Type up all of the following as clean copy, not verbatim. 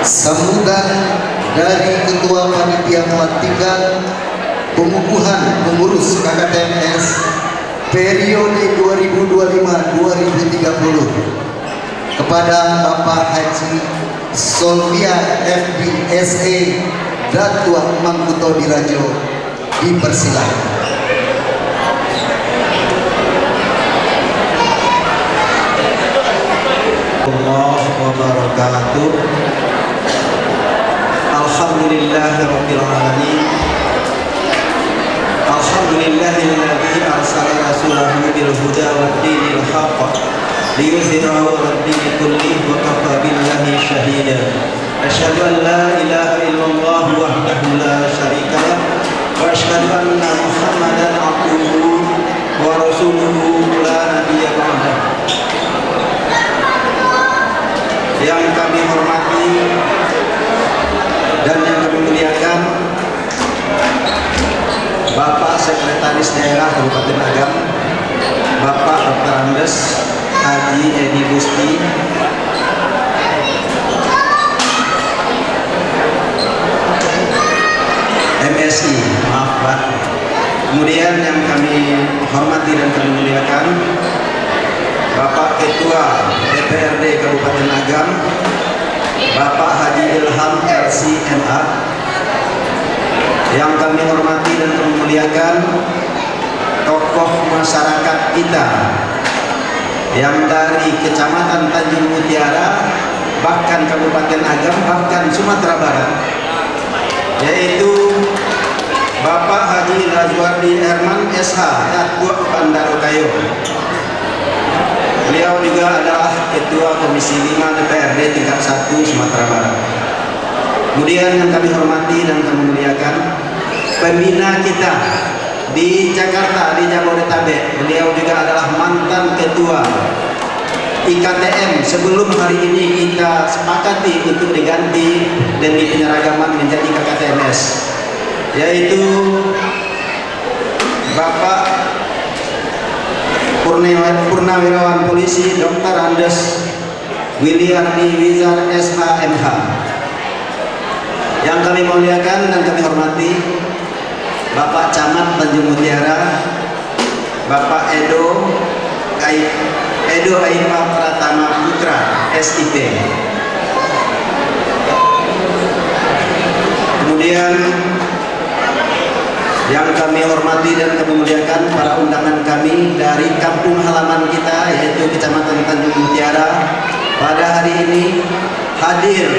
sambutan dari Ketua Panitia Pelantikan Pengukuhan Pengurus KKTMS periode 2025-2030 kepada Bapak Haji Solvia FDSE Datua Mangkuto Dirajo dipersilakan. Allah wabarakatuh. Alhamdulillahirabbil alamin. Alhamdulillahilladzi arsala rasulahu bil huda wad dinil haqq liyuzhirahu 'alad dini kullih wa kafa billahi shahida. Asyhadu an la ilaha illallah wahdahu la syarika lah wa asyhadu anna Muhammadan abduhu wa rasuluhu la nabiyya ba'dahu. Yang kami hormati dan yang kami muliakan Bapak Sekretaris Daerah Kabupaten Agam, Bapak Dr. Andes Haji Edi Gusti, MSI, maaf Pak. Kemudian yang kami hormati dan kami muliakan Bapak Ketua DPRD Kabupaten Agam, Bapak Haji Ilham LC.MA. Yang kami hormati dan kami muliakan tokoh masyarakat kita yang dari Kecamatan Tanjung Mutiara, bahkan Kabupaten Agam, bahkan Sumatera Barat, yaitu Bapak Haji Lazwardi Herman SH Datuk Bandarukayo. Beliau juga adalah Ketua Komisi 5 DPRD tingkat 1 Sumatera Barat. Kemudian yang kami hormati dan kami muliakan pembina kita di Jakarta, di Jabodetabek. Beliau juga adalah mantan Ketua IKTM sebelum hari ini kita sepakati untuk diganti demi penyeragaman menjadi KKTMS, yaitu Bapak Purnawirawan Polisi Dr. Andes Wiliardi Wizar SH.MH. Yang kami muliakan dan kami hormati Bapak Camat Tanjung Mutiara, Bapak Edo Aipa Pratama Putra SIP. Kemudian yang kami hormati dan kami muliakan para undangan kami dari kampung halaman kita, yaitu Kecamatan Tanjung Mutiara. Pada hari ini hadir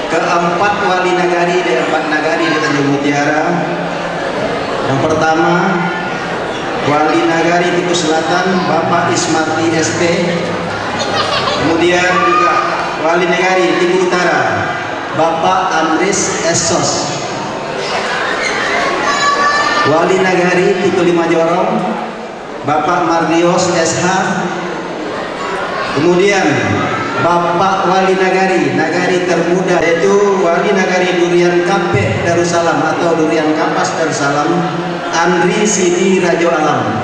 keempat wali nagari dari 4 nagari di Tanjung Mutiara. Yang pertama, wali nagari Tikus Selatan Bapak Ismarti SP. Kemudian juga wali nagari Tikus Utara Bapak Andris Esos. Wali nagari Tiku Lima Jorong Bapak Mardios SH. Kemudian Bapak wali nagari termuda, yaitu wali nagari Durian Kampe Darussalam atau Durian Kapas Darussalam, Andri Sidi Rajo Alam.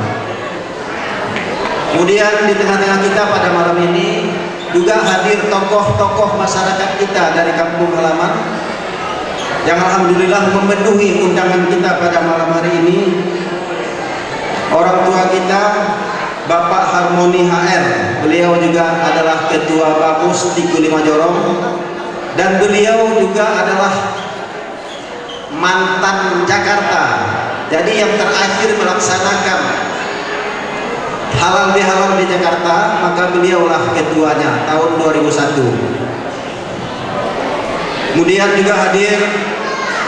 Kemudian di tengah-tengah kita pada malam ini juga hadir tokoh-tokoh masyarakat kita dari kampung halaman yang alhamdulillah memenuhi undangan kita pada malam hari ini. Orang tua kita Bapak Harmoni HR, beliau juga adalah Ketua Bamus Tiku Lima Jorong, dan beliau juga adalah mantan Jakarta. Jadi yang terakhir melaksanakan halal bihalal di Jakarta, maka beliaulah ketuanya tahun 2001. Kemudian juga hadir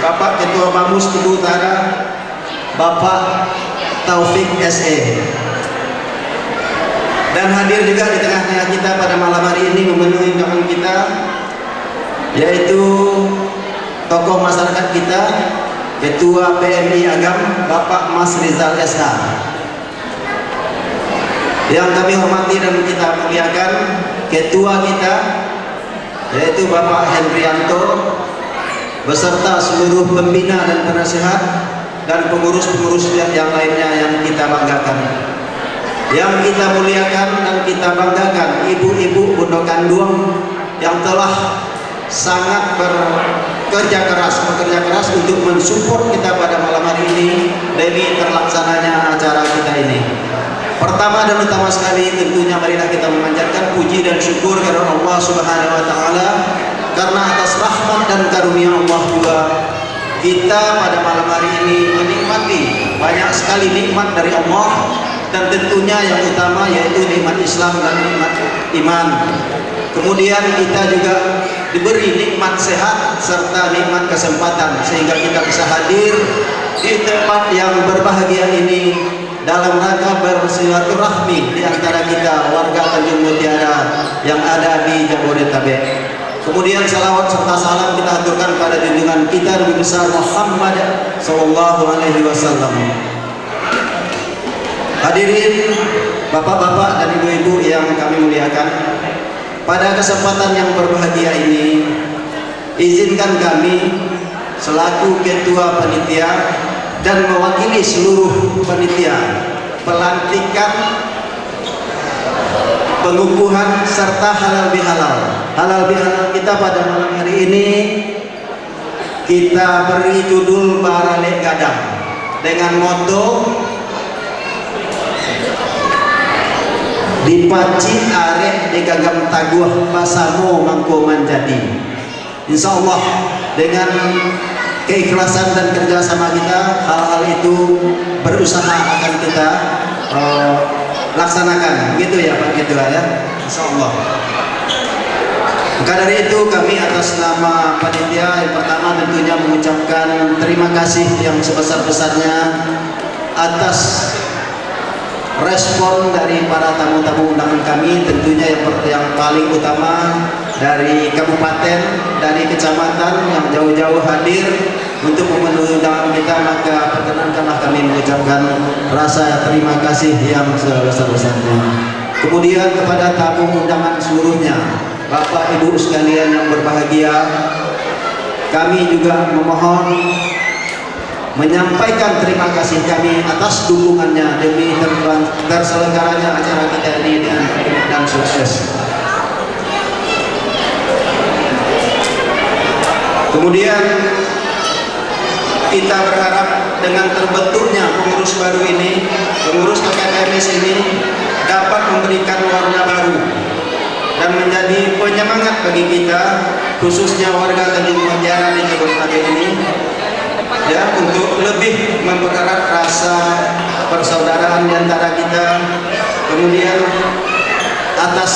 Bapak Ketua Bamus Tiku Utara Bapak Taufik SE. Dan hadir juga di tengah-tengah kita pada malam hari ini memenuhi undangan kita, yaitu tokoh masyarakat kita, Ketua PMI Agam Bapak Mas Rizal SH. Yang kami hormati dan kita muliakan Ketua kita, yaitu Bapak Hendrianto, beserta seluruh pembina dan penasihat dan pengurus-pengurus yang lainnya yang kita banggakan. Yang kita muliakan dan kita banggakan ibu-ibu Bundokan Duang yang telah sangat bekerja keras untuk mensupport kita pada malam hari ini demi terlaksananya acara kita ini. Pertama dan utama sekali tentunya marilah kita memanjatkan puji dan syukur kepada Allah Subhanahu wa taala, karena atas rahmat dan karunia Allah juga kita pada malam hari ini menikmati banyak sekali nikmat dari Allah, dan tentunya yang utama yaitu nikmat Islam dan nikmat iman. Kemudian kita juga diberi nikmat sehat serta nikmat kesempatan sehingga kita bisa hadir di tempat yang berbahagia ini dalam rangka bersilaturahmi di antara kita warga Tanjung Mutiara yang ada di Jabodetabek. Kemudian salawat serta salam kita aturkan pada junjungan kita Nabi besar Muhammad sallallahu alaihi wasallam. Hadirin bapak-bapak dan ibu-ibu yang kami muliakan, pada kesempatan yang berbahagia ini izinkan kami selaku ketua panitia dan mewakili seluruh panitia pelantikan, pengukuhan serta halal bihalal. Halal bihalal kita pada malam hari ini kita beri judul Barale Gadang dengan moto dipaci arek digagam taguh pasamo mangko manjadi. Insya Allah dengan keikhlasan dan kerjasama kita, hal-hal itu berusaha akan kita laksanakan, gitu ya Pak Ketua ya, Insya Allah. Maka dari itu kami atas nama panitia yang pertama tentunya mengucapkan terima kasih yang sebesar-besarnya atas respon dari para tamu-tamu undangan kami, tentunya yang paling utama dari kabupaten, dari kecamatan yang jauh-jauh hadir untuk memenuhi undangan kita. Maka perkenankanlah kami mengucapkan rasa terima kasih yang sebesar-besarnya. Kemudian kepada tamu undangan seluruhnya, Bapak Ibu sekalian yang berbahagia, kami juga memohon menyampaikan terima kasih kami atas dukungannya demi terselenggaranya acara kita ini dan sukses. Kemudian kita berharap dengan terbentuknya pengurus baru ini, pengurus KKMS ini dapat memberikan warna baru dan menjadi penyemangat bagi kita, khususnya warga Tanjung Mutiara di Jabodetabek ini, ya, untuk lebih mempererat rasa persaudaraan di antara kita. Kemudian atas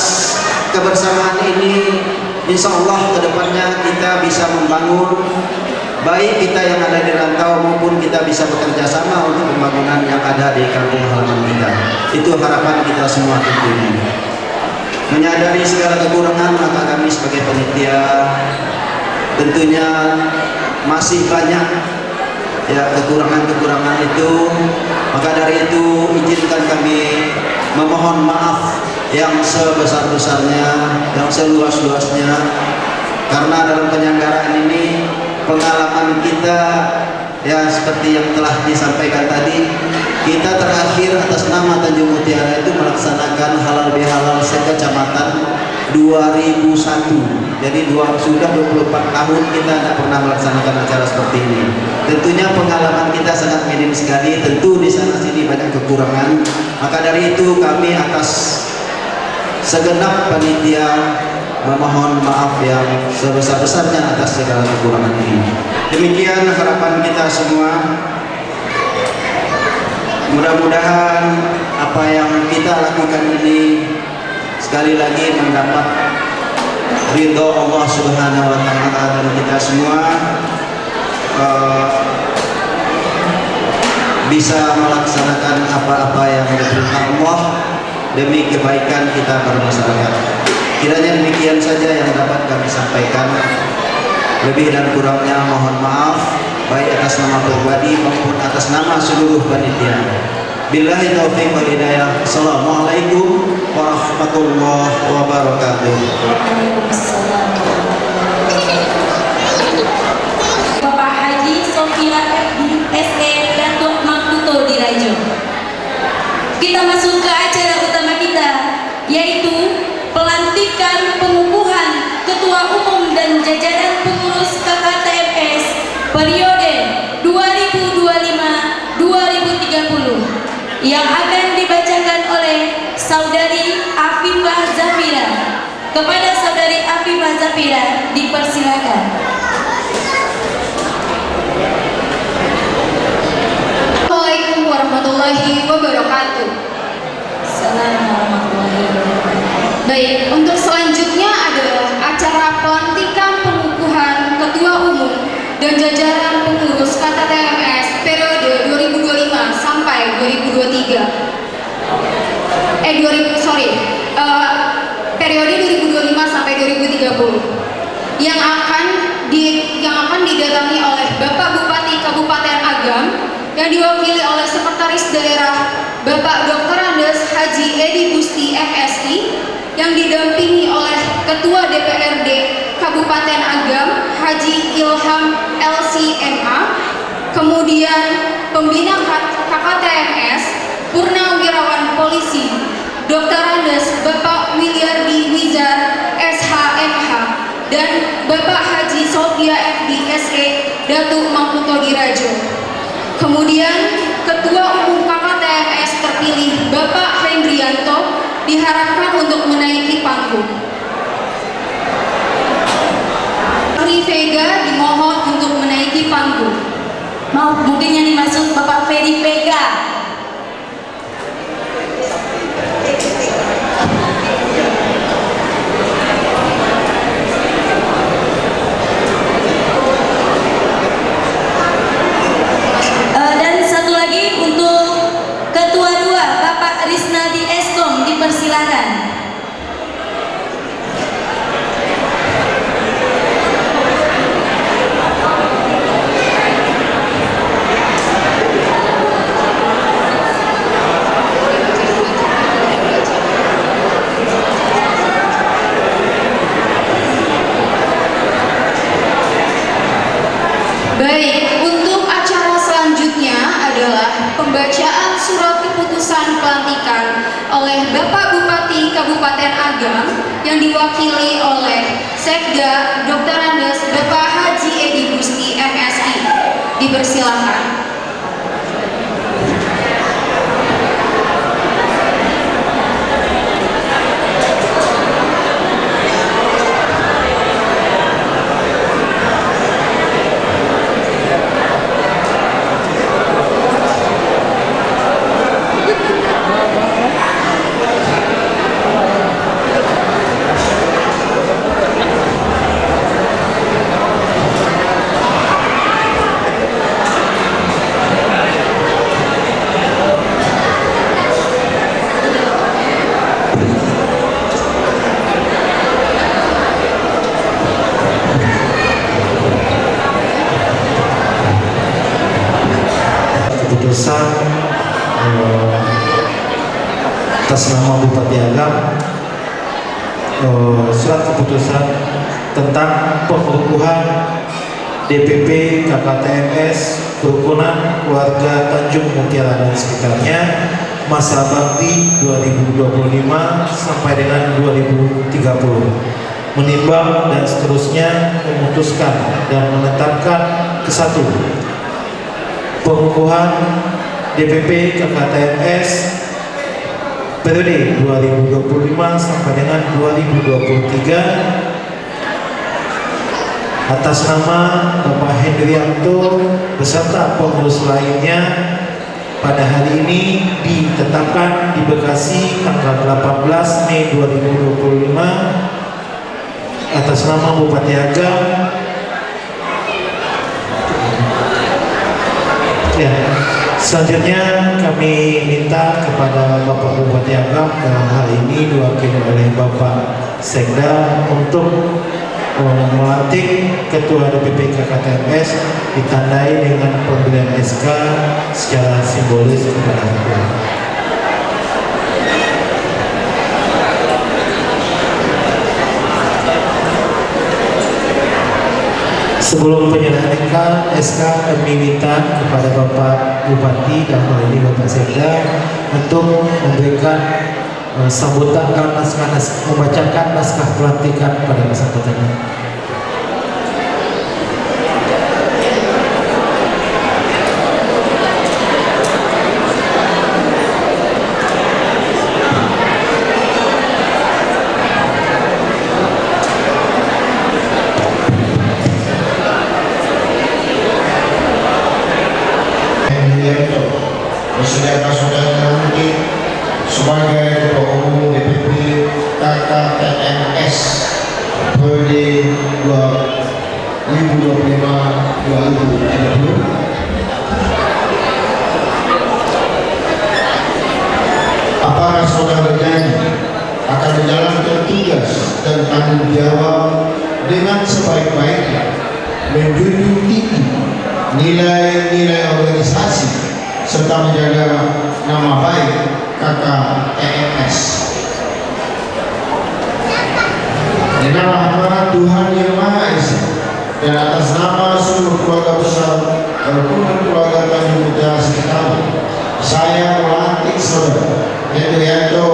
kebersamaan ini, insya Allah kedepannya kita bisa membangun, baik kita yang ada di rantau maupun kita bisa bekerja sama untuk pembangunan yang ada di kampung halaman kita. Itu harapan kita semua tentunya. Menyadari segala kekurangan, maka kami sebagai panitia tentunya masih banyak ya kekurangan-kekurangan itu. Maka dari itu izinkan kami memohon maaf yang sebesar-besarnya, yang seluas-luasnya, karena dalam penyelenggaraan ini pengalaman kita ya seperti yang telah disampaikan tadi, kita terakhir atas nama Tanjung Mutiara itu melaksanakan halal bihalal sekecamatan 2001. Jadi sudah 24 tahun kita tidak pernah melaksanakan acara seperti ini. Tentunya pengalaman kita sangat minim sekali, tentu di sana sini banyak kekurangan. Maka dari itu kami atas segenap panitia memohon maaf yang sebesar-besarnya atas segala kekurangan ini. Demikian harapan kita semua. Mudah-mudahan apa yang kita lakukan ini sekali lagi mendapat ridho Allah Subhanahu wa taala dan kita semua bisa melaksanakan apa-apa yang diperintah Allah demi kebaikan kita bermasyarakat. Kiranya demikian saja yang dapat kami sampaikan. Lebih dan kurangnya mohon maaf, baik atas nama pribadi maupun atas nama seluruh panitia. Billahi taufiq wal hidayah. Assalamualaikum warahmatullahi wabarakatuh. Bapak Haji Sofia FBSE Datuk Maputo Dirajo. Kita masuk ke acara utama kita, yaitu pelantikan pengukuhan Ketua Umum dan jajaran pengurus KKTMS periode 2025-2030 yang akan dibacakan oleh Saudari Afifah Zafira. Kepada Saudari Afifah Zafira dipersilakan. Assalamualaikum warahmatullahi wabarakatuh. Assalamualaikum warahmatullahi wabarakatuh. Baik, untuk selanjutnya adalah acara pelantikan pengukuhan Ketua Umum dan jajaran pengurus KKTMS periode 2025 sampai 2023. Periode 2025 sampai 2030 yang akan didatangi oleh Bapak Bupati Kabupaten Agam yang diwakili oleh Sekretaris Daerah Bapak Dr. Andes Haji Edi Gusti MSI, yang didampingi oleh Ketua DPRD Kabupaten Agam Haji Ilham LCMA, kemudian Pembina KKTMS Purnawirawan Polisi Dr. Andes Bapak Wiliardi Wizar SHMH dan Bapak Haji Sofia FDSE Datuk Maputo Dirajo. Kemudian Ketua Umum KKTMS terpilih Bapak Hendrianto diharapkan untuk menaiki panggung. Ferry Vega dimohon untuk menaiki panggung. Maaf, mungkin yang dimaksud Bapak Ferry Vega. Dan satu lagi untuk Ketua 2 Bapak Risnadi Eskom dipersilakan. Baik, untuk acara selanjutnya adalah pembacaan surat keputusan pelantikan oleh Bapak Bupati Kabupaten Agam yang diwakili oleh Sekda Dr. Andes Bapak Haji Edi Gusti MSI. Dipersilakan. Keputusan atas nama Bupati Agam, surat keputusan tentang pengukuhan DPP KKTMS Kerukunan Keluarga Tanjung Mutiara dan sekitarnya masa bakti 2025 sampai dengan 2030, menimbang dan seterusnya memutuskan dan menetapkan kesatu pengukuhan DPP KKTMS periode 2025 sampai dengan 2023 atas nama Bapak Hendrianto beserta pengurus lainnya pada hari ini ditetapkan di Bekasi tanggal 18 Mei 2025 atas nama Bupati Agam. Ya, selanjutnya kami minta kepada Bapak Bupati Agam dalam hal ini diwakili oleh Bapak Sekda untuk melantik Ketua DPP KKTMS ditandai dengan pemberian SK secara simbolis kepada Ketua. Sebelum penyerahan SK, kami minta kepada Bapak Bupati dan hal ini Bapak Sekda untuk memberikan sambutan karena membacakan naskah pelantikan pada kesempatan ini. KTMS periode 2025-2030. Apakah saudara berjanji akan menjalankan tugas dan tanggung jawab dengan sebaik-baiknya, menjunjung tinggi nilai-nilai organisasi serta menjaga nama baik KKTMS? Dengan rahmat Tuhan Yang Maha Esa dan atas nama seluruh keluarga besar Kerukunan Keluarga Tanjung Mutiara Sekitaran, saya melantik saudara Hendrianto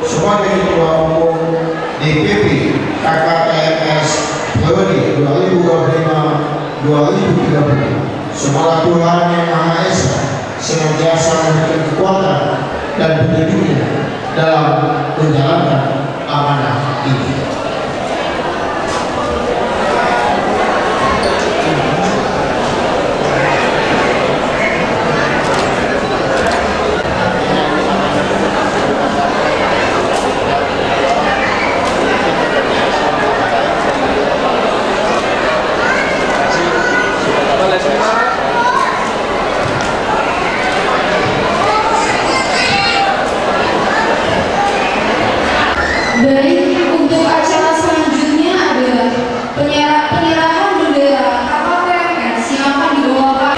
sebagai Ketua Umum DPP KKTMS periode 2025-2030. Semoga Tuhan Yang Maha Esa senantiasa memberikan kekuatan dan petunjuknya dalam menjalankan amanah ini. Baik, untuk acara selanjutnya adalah penyerahan bendera KKTMS yang akan dibawakan.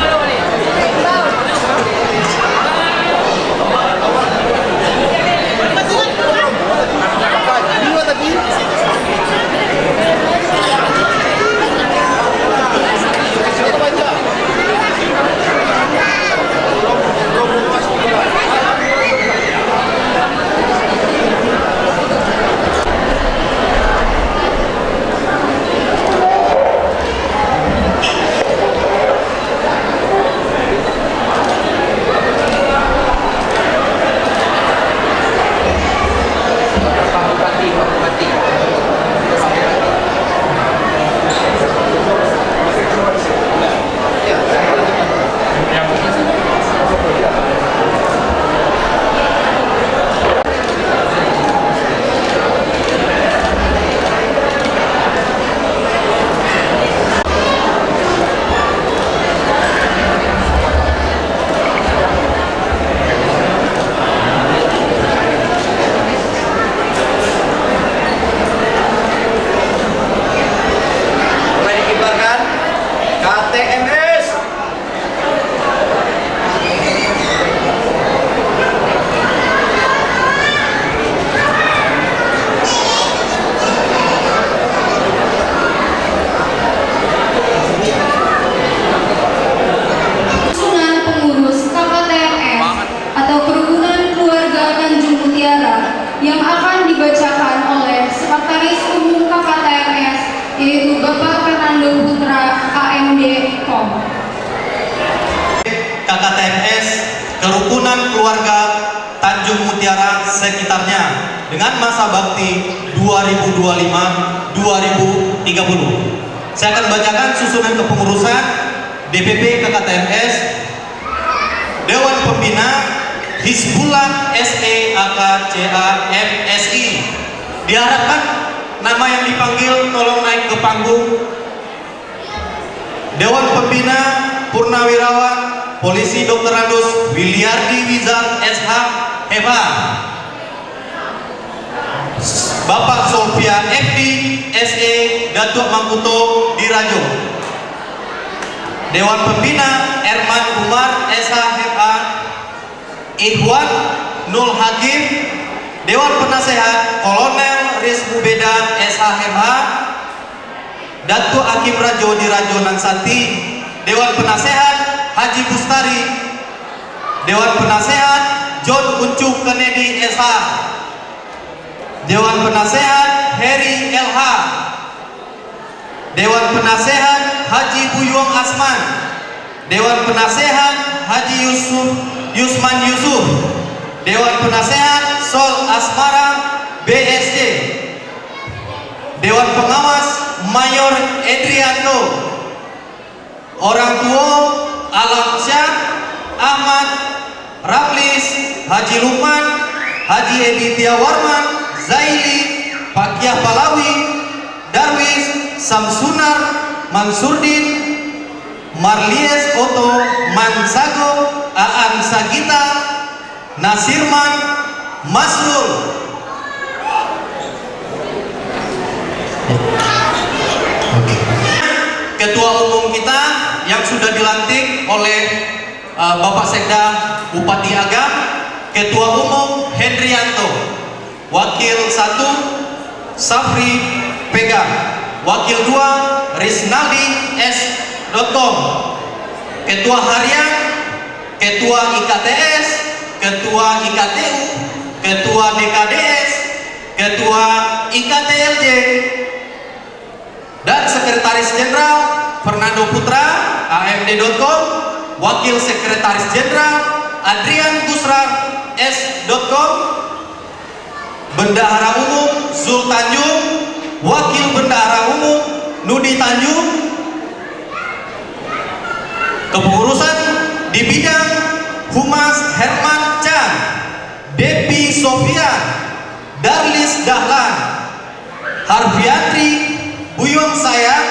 Yang akan dibacakan oleh Sekretaris Umum KKTMS, yaitu Bapak Fernando Putra, AMD KOM. KKTMS Kerukunan Keluarga Tanjung Mutiara sekitarnya dengan masa bakti 2025-2030. Saya akan bacakan susunan kepengurusan DPP KKTMS. Dewan Pembina Hizbullah SE AKCA MSI. Diharapkan nama yang dipanggil tolong naik ke panggung. Dewan Pembina Purnawirawan Polisi Dr. Andus Wiliardi Wizard SH HEBA. Bapak Solvia FD SE Datuk Mangkuto Dirajo. Dewan Pembina Erman Umar SH HEBA. Ikhwan Nul Hakim. Dewan Penasehat Kolonel Rizmu Beda SHMH. Datuk Hakim Rajo Dirajo Nansati. Dewan Penasehat Haji Bustari. Dewan Penasehat John Uncuk Kennedy SH. Dewan Penasehat Heri LH. Dewan Penasehat Haji Buyuang Asman. Dewan Penasehat Haji Yusman Yusuf. Dewan Penasehat Sol Asmara BSC. Dewan Pengawas Mayor Edrianto. Orang tua Alam Syah Ahmad Ramlis Haji Lukman Haji Editya Warman Zaili Pakiah Palawi Samsunar Mansurdin, Marlies Oto Mansago, Aan Sagita, Nasirman Masrul. Ketua umum kita yang sudah dilantik oleh Bapak Sekda Bupati Agam, Ketua Umum Hendrianto, Wakil 1 Safri Pegang, Wakil 2 Risnaldi S.com, Ketua Harian, Ketua IKTS, Ketua IKTU, Ketua DKDS, Ketua IKTLJ, dan Sekretaris Jenderal Fernando Putra AMD.com, Wakil Sekretaris Jenderal Adrian Gusran S.com, Bendahara Umum Zul Tanjung, Wakil Bendahara Umum Nudi Tanjung. Kepengurusan di bidang Humas Herman Chan, Depi Sofian, Darlis Dahlan, Harfiatri Buyong Saya,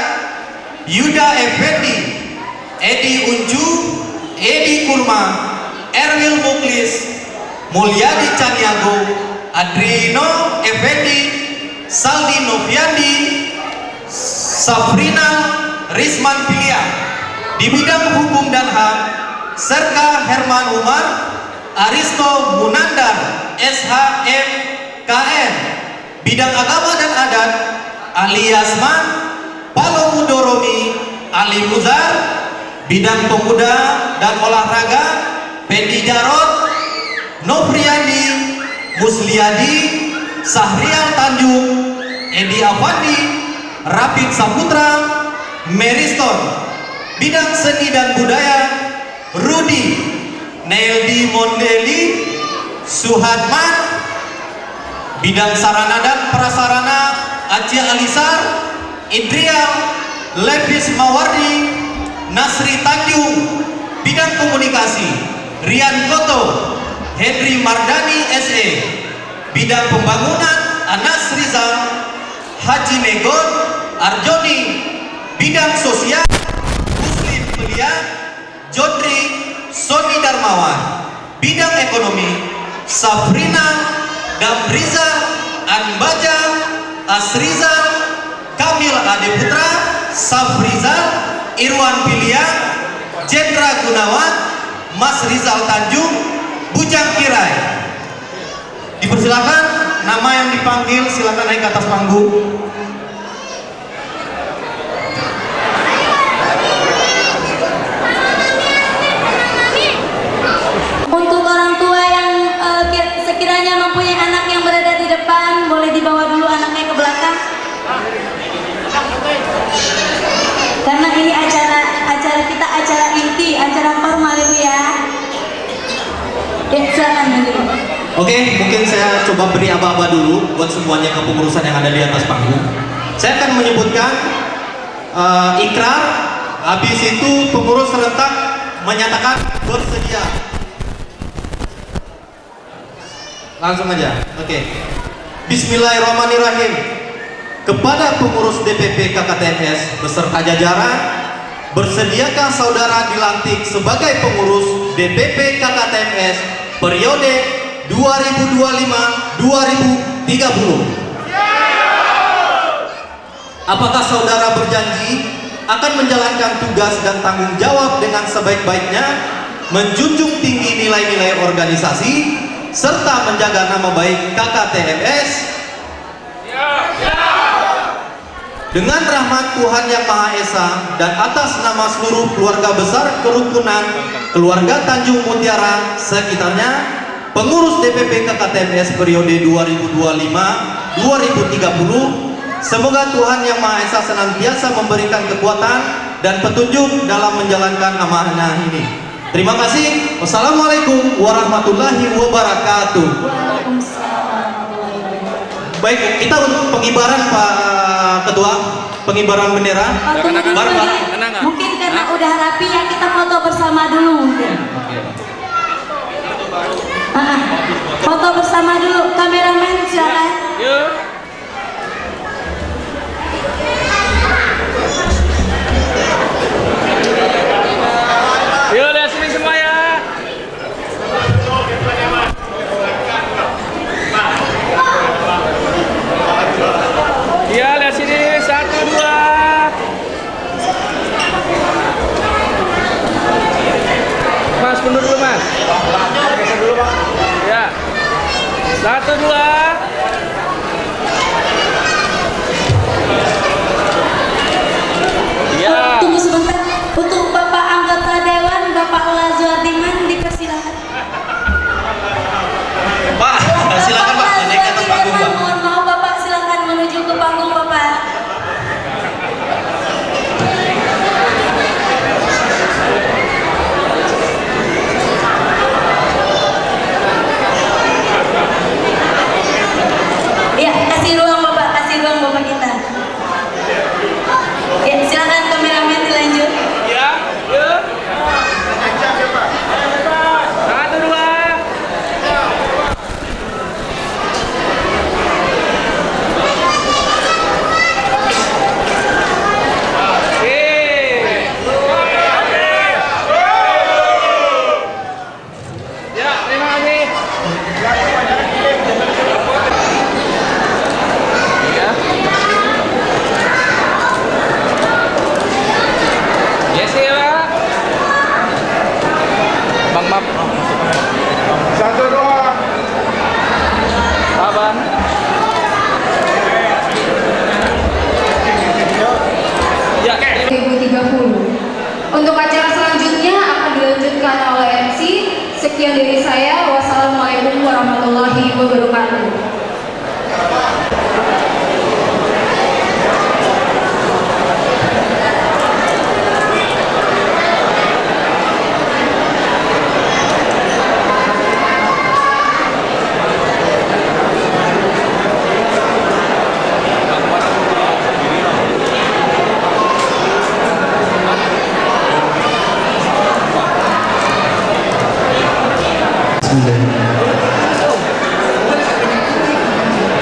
Yuda Effendi, Edi Unju, Edi Kurma, Erwil Muklis, Mulyadi Caniago, Adrino Effendi, Saldi Noviandi, Safrina Risman Piliang. Di bidang hukum dan HAM, Serka Herman Umar, Aristo Munandar SHM KN. Bidang agama dan adat, Ali Yasman, Palomudo Romi, Ali Muzar. Bidang pemuda dan olahraga, Pendi Jarot, Nofriandi, Musliadi, Sahrial Tanjung, Edi Afandi, Rapid Saputra, Meriston. Bidang seni dan budaya, Rudi, Neldi Mondeli, Suhadman. Bidang sarana dan prasarana, Aceh Alisar, Idrial, Levis Mawardi, Nasri Tanjung. Bidang komunikasi, Rian Koto, Henry Mardani SE. Bidang pembangunan, Anas Rizal, Haji Megon, Arjoni. Bidang sosial, Muslim Pelian, Jodri, Soni Darmawan. Bidang ekonomi, Safrina, Damriza, Anbaja, Asrizal, Kamil Adeputra, Safrizal, Irwan Pilian, Jendra Gunawan, Mas Rizal Tanjung, Bujang Kirai. Dipersilakan nama yang dipanggil silakan naik ke atas panggung. Untuk orang tua yang sekiranya mempunyai anak yang berada di depan, boleh dibawa dulu anaknya ke belakang. Karena ini acara kita acara inti, acara formal Ibu ya. Ya, silakan dulu. Oke, mungkin saya coba beri aba-aba dulu buat semuanya kepengurusan yang ada di atas panggung. Saya akan menyebutkan ikrar, habis itu pengurus serentak menyatakan bersedia. Langsung aja. Oke. Bismillahirrahmanirrahim. Kepada pengurus DPP KKTMS beserta jajaran, bersediakah saudara dilantik sebagai pengurus DPP KKTMS periode 2025-2030? Apakah saudara berjanji akan menjalankan tugas dan tanggung jawab dengan sebaik-baiknya, menjunjung tinggi nilai-nilai organisasi, serta menjaga nama baik KKTMS? Dengan rahmat Tuhan Yang Maha Esa dan atas nama seluruh keluarga besar kerukunan keluarga Tanjung Mutiara sekitarnya, pengurus DPP KKTMS periode 2025-2030, semoga Tuhan Yang Maha Esa senantiasa memberikan kekuatan dan petunjuk dalam menjalankan amanah ini. Terima kasih. Wassalamualaikum warahmatullahi wabarakatuh. Baik, kita untuk pengibaran Pak Ketua, pengibaran bendera. Tunggu dulu ya. Mungkin karena udah rapi ya, kita foto bersama dulu mungkin. Foto bersama dulu, kameramen silakan. Satu, dua. Ya. Tunggu sebentar. Untuk Bapak anggota Dewan, Bapak Lazuardiman dipersilakan. Pak, silakan Pak, naik ke atas panggung Pak. Mohon maaf Bapak, silakan menuju ke panggung Bapak. Ya, kasih ruang Bapak kita. Ya, silakan kameramen dilanjut. Ya. Yuk. Satu, dua. Ya, terima kasih. Ya. Yes, ya. Bang Map. Satu, dua. Saban. Ya, 2030. Untuk acara selanjutnya akan dilanjutkan oleh MC. Sekian dari saya. Wassalamualaikum warahmatullahi wabarakatuh.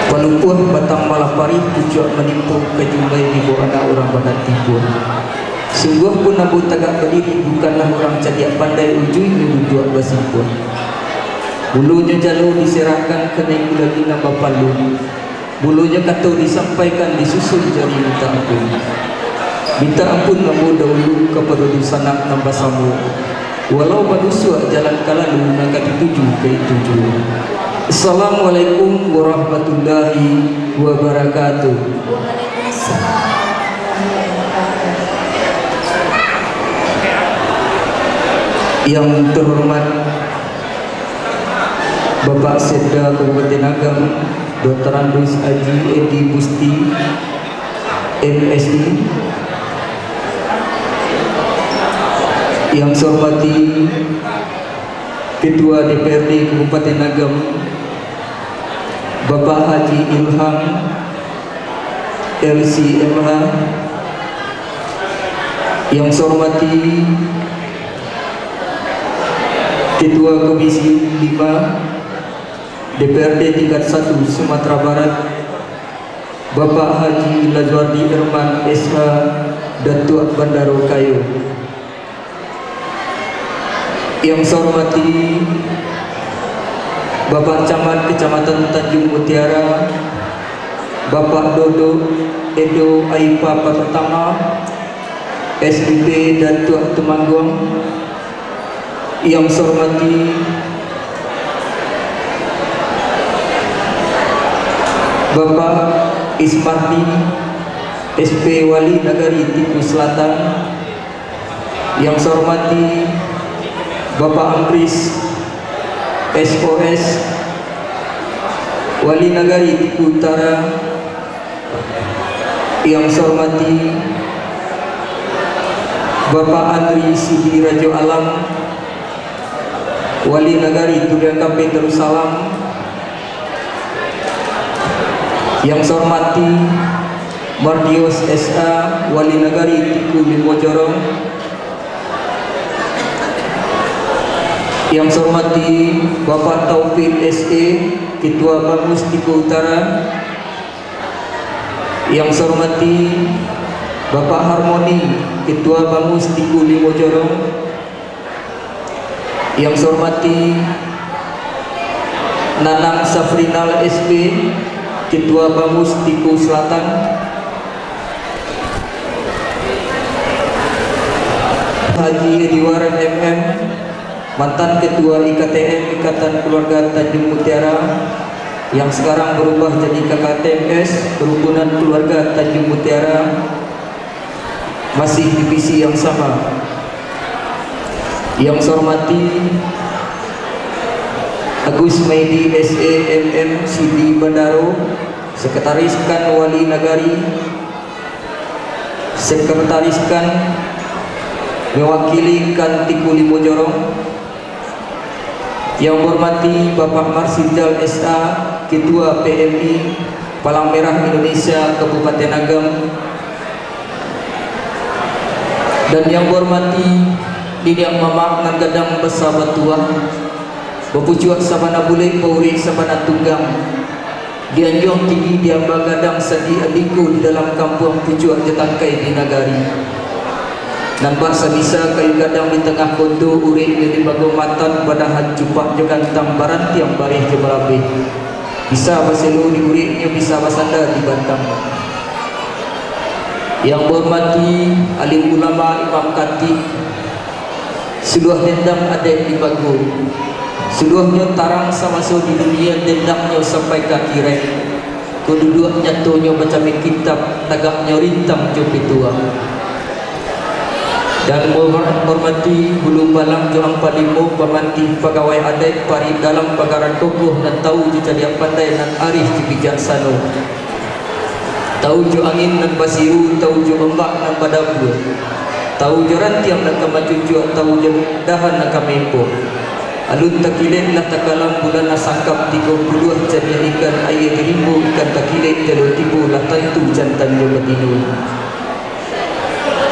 Palupuh batang malapari tujuan menipu kejumbai di bawah anak orang badan timur. Sungguh pun nabu tagak berdiri bukanlah orang cadiak pandai ujui menuduh basimpun. Bulunya jalur diserahkan ke naik lagi nama palu. Bulunya kata disampaikan disusul jari minta ampun. Minta ampun nabu dahulu kepada dusanak nambah samu. Walau manusia jalan kalalu naga dituju ke tuju. Assalamualaikum warahmatullahi wabarakatuh. Yang terhormat Bapak Sekda Kabupaten Agam Dr. Andus Haji Edi Busti MSI, yang saya hormati Ketua DPRD Kabupaten Agam Bapak Haji Ilham LCMH, yang saya hormati Ketua Komisi 5 DPRD tingkat 1 Sumatera Barat Bapak Haji Lazuardi Irman SH Datuk Bandaro Kayu, yang saya hormati Bapak Camat Kecamatan Tanjung Mutiara Bapak Dodo Edo Aipa Pertama SBP Datuk Temanggung, yang saya hormati Bapak Ismardi SP Wali Nagari Tipu Selatan, yang saya hormati Bapak Amris SOS Wali Nagari Tipu Utara, yang saya hormati Bapak Andri Sidi Rajo Alam Wali Nagari Durian KP Darussalam, yang saya hormati Mardios SA Wali Nagari Tiku Limojorong, yang saya hormati Bapak Taufik SE Ketua Bamus Tiku Utara, yang saya hormati Bapak Harmoni Ketua Bamus Tiku Limojorong, yang saya hormati Nanang Safrinal SP Ketua Bamus Tiku Selatan, Haji Ediwaran MM mantan Ketua IKTM Ikatan Keluarga Tanjung Mutiara, yang sekarang berubah jadi KKTMS Kerukunan Keluarga Tanjung Mutiara, masih divisi yang sama. Yang saya hormati Agus Maidi SEMM Sidi Bandaro, Sekretaris Kan Wali Nagari, Sekretaris Kan mewakili Kan Tiku Limojorong. Yang hormati Bapak Marsidal SA, Ketua PMI Palang Merah Indonesia Kabupaten Agam. Dan yang hormati Didiak Mamak nan gadang besabat tua, Bapucuak sabana bule pauri sabana tunggang, Dianjong tinggi diamba gadang sadi adiku di dalam kampung Pucuak Jetangkai di Nagari. Nampak sabisa kayu gadang di tengah konto uri dari bagomatan badahan cupak jangan tambaran tiang barih jebalabe. Bisa baselu di urinya, bisa basanda di Bantang. Yang hormati alim ulama Imam Khatib, seluah dendam adek di bagu, seluahnya tarang sama so di dunia dendamnya sampai kaki rek. Kedua nyatonya baca kitab tagaknya rintang jopi tua. Dan hormati bulu balang joang palimo pamanti pegawai adat pari dalam pagaran kokoh dan tahu jika dia pandai dan arif di bijaksana. Tahu jo angin dan basiru, tahu jo ombak dan badabu, tahu jo rantiang dan kemacucu, tahu jo dahan dan kamempo. Alun takilen lah takalam bulan nasangkap 32 jadi ikan air dirimbu ikan takilen jalur tibu lah tentu jantan jo betinul.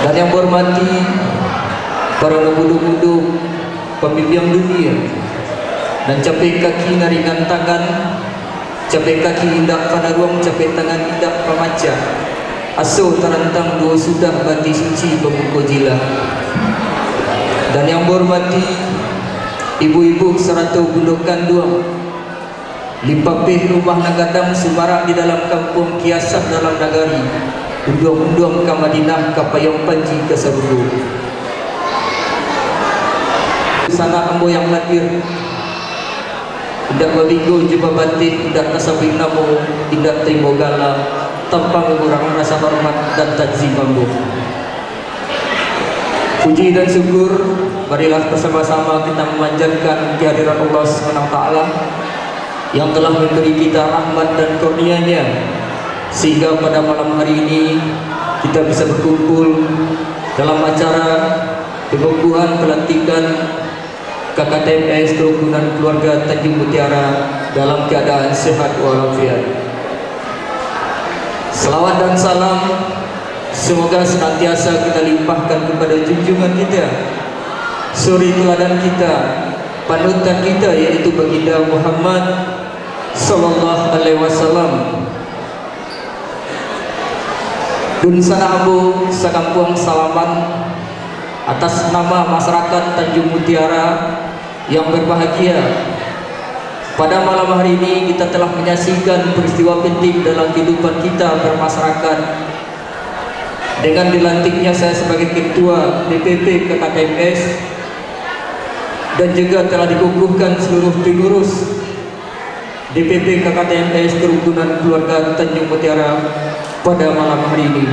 Dan yang hormati para nubudu-nudu pembimbing dunia dan capek kaki naringan tangan, capek kaki indak panaruang, capek tangan indak pamaca, aso terantang dua sudah bati suci pembuka jila. Dan yang hormati ibu-ibu serata bunduk kanduang, limpapih rumah nagadang sumarak di dalam kampung kiasah dalam nagari, unduang-unduang ke Madinah kapayang panji ke Sarudu. Sana ambo yang hadir, tidak babigo jumpa batik, tidak nasabing namo, tidak terima gala, tanpa mengurangi rasa hormat dan takzim ambo. Puji dan syukur, marilah bersama-sama kita memanjatkan kehadiran Allah SWT yang telah memberi kita rahmat dan kurnia-Nya, sehingga pada malam hari ini kita bisa berkumpul dalam acara pengukuhan pelantikan KKTMS Kerukunan Keluarga Tanjung Mutiara dalam keadaan sehat walafiat. Selawat dan salam semoga senantiasa kita limpahkan kepada junjungan kita, suri teladan kita, panutan kita, yaitu baginda Muhammad sallallahu alaihi wasallam. Dun sana abu sakampung salaman atas nama masyarakat Tanjung Mutiara yang berbahagia. Pada malam hari ini kita telah menyaksikan peristiwa penting dalam kehidupan kita bermasyarakat dengan dilantiknya saya sebagai ketua DPP KKTMS, dan juga telah dikukuhkan seluruh pengurus DPP KKTMS Kerukunan Keluarga Tanjung Mutiara pada malam hari ini.